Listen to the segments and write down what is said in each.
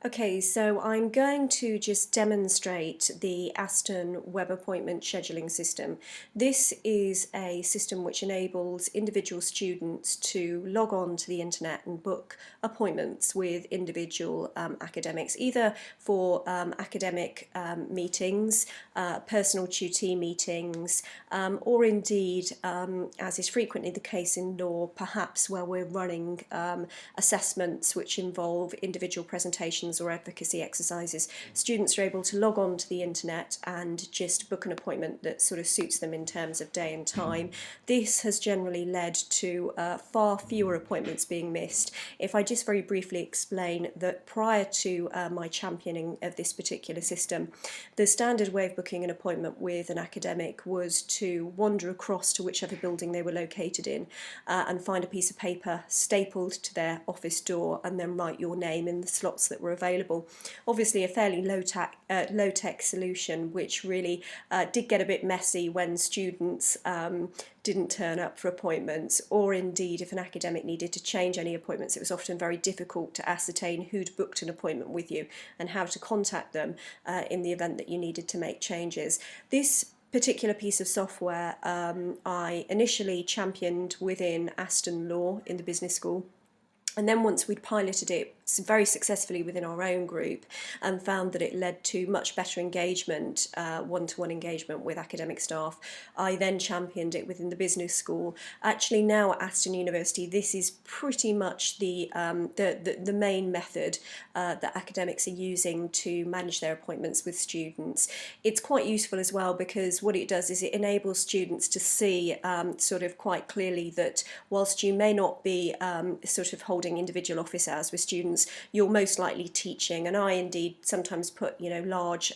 Okay, so I'm going to just demonstrate the Aston Web Appointment Scheduling System. This is a system which enables individual students to log on to the internet and book appointments with individual academics, either for academic meetings, personal tutee meetings, or indeed, as is frequently the case in law, perhaps where we're running assessments which involve individual presentations or advocacy exercises. Students are able to log on to the internet and just book an appointment that sort of suits them in terms of day and time. This has generally led to far fewer appointments being missed. If I just very briefly explain that prior to my championing of this particular system, the standard way of booking an appointment with an academic was to wander across to whichever building they were located in and find a piece of paper stapled to their office door and then write your name in the slots that were available. Obviously a fairly low-tech solution, which really did get a bit messy when students didn't turn up for appointments, or indeed if an academic needed to change any appointments, it was often very difficult to ascertain who'd booked an appointment with you and how to contact them in the event that you needed to make changes. This particular piece of software I initially championed within Aston Law in the business school, and then once we'd piloted it very successfully within our own group and found that it led to much better engagement, one-to-one engagement with academic staff, I then championed it within the business school. Actually now at Aston University, this is pretty much the main method that academics are using to manage their appointments with students. It's quite useful as well because what it does is it enables students to see sort of quite clearly that whilst you may not be sort of holding individual office hours with students, you're most likely teaching, and I indeed sometimes put large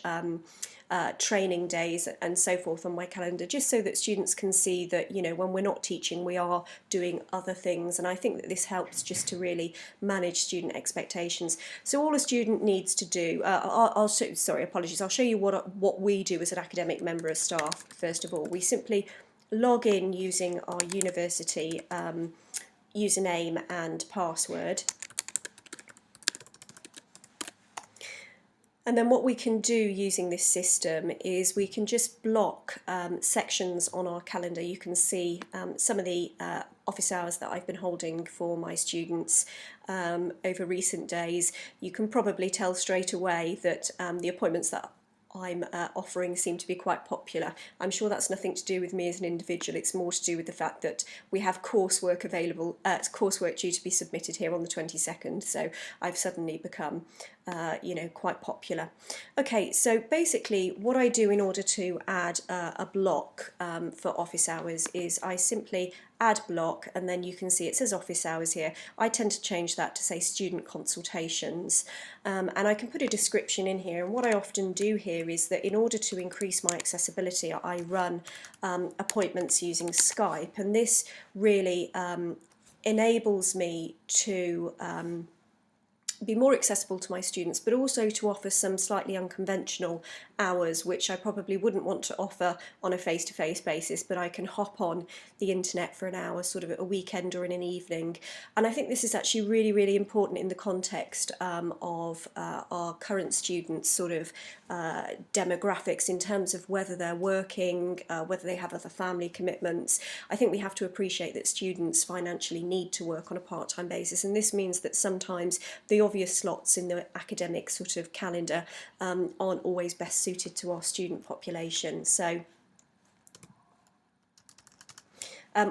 training days and so forth on my calendar, just so that students can see that when we're not teaching we are doing other things. And I think that this helps just to really manage student expectations. So all a student needs to do, I'll show you what we do as an academic member of staff. First of all, we simply log in using our university username and password. And then what we can do using this system is we can just block sections on our calendar. You can see some of the office hours that I've been holding for my students over recent days. You can probably tell straight away that the appointments that I'm offering seem to be quite popular. I'm sure that's nothing to do with me as an individual. It's more to do with the fact that we have coursework available, coursework due to be submitted here on the 22nd. So I've suddenly become, quite popular. Okay, so basically what I do in order to add a block for office hours is I simply add block, and then you can see it says office hours here. I tend to change that to say student consultations, and I can put a description in here. And what I often do here is that in order to increase my accessibility, I run appointments using Skype, and this really enables me to be more accessible to my students, but also to offer some slightly unconventional hours which I probably wouldn't want to offer on a face-to-face basis, but I can hop on the internet for an hour sort of at a weekend or in an evening. And I think this is actually really, really important in the context of our current students' sort of demographics in terms of whether they're working, whether they have other family commitments. I think we have to appreciate that students financially need to work on a part-time basis, and this means that sometimes the obvious slots in the academic sort of calendar aren't always best suited to our student population. So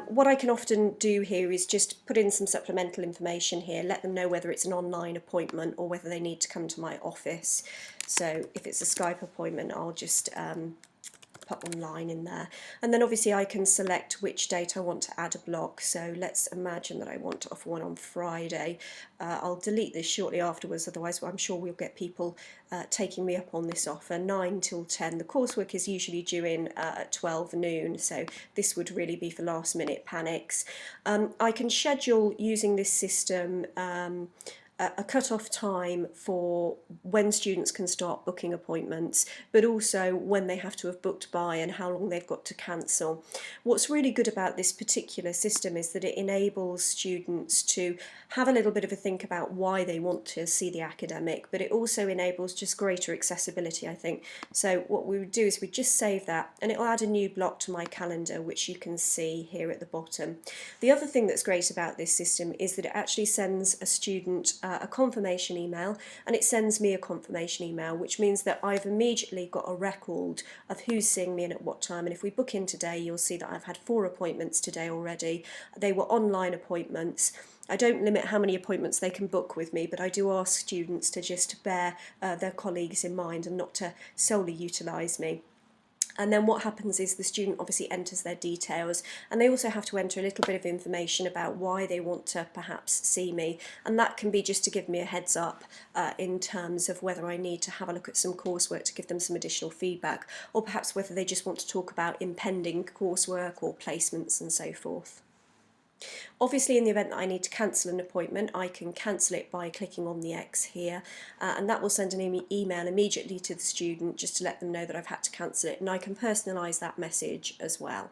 what I can often do here is just put in some supplemental information here, let them know whether it's an online appointment or whether they need to come to my office. So if it's a Skype appointment, I'll just put online in there, and then obviously I can select which date I want to add a block. So let's imagine that I want to offer one on Friday. I'll delete this shortly afterwards, otherwise I'm sure we'll get people taking me up on this offer. 9 till 10. The coursework is usually due in at 12 noon, so this would really be for last minute panics. I can schedule using this system a cut-off time for when students can start booking appointments, but also when they have to have booked by and how long they've got to cancel. What's really good about this particular system is that it enables students to have a little bit of a think about why they want to see the academic, but it also enables just greater accessibility, I think. So what we would do is we just save that, and it'll add a new block to my calendar, which you can see here at the bottom. The other thing that's great about this system is that it actually sends a student a confirmation email, and it sends me a confirmation email, which means that I've immediately got a record of who's seeing me and at what time. And if we book in today, you'll see that I've had 4 appointments today already. They were online appointments. I don't limit how many appointments they can book with me, but I do ask students to just bear their colleagues in mind and not to solely utilise me. And then what happens is the student obviously enters their details, and they also have to enter a little bit of information about why they want to perhaps see me, and that can be just to give me a heads up in terms of whether I need to have a look at some coursework to give them some additional feedback, or perhaps whether they just want to talk about impending coursework or placements and so forth. Obviously, in the event that I need to cancel an appointment, I can cancel it by clicking on the X here, and that will send an email immediately to the student just to let them know that I've had to cancel it, and I can personalise that message as well.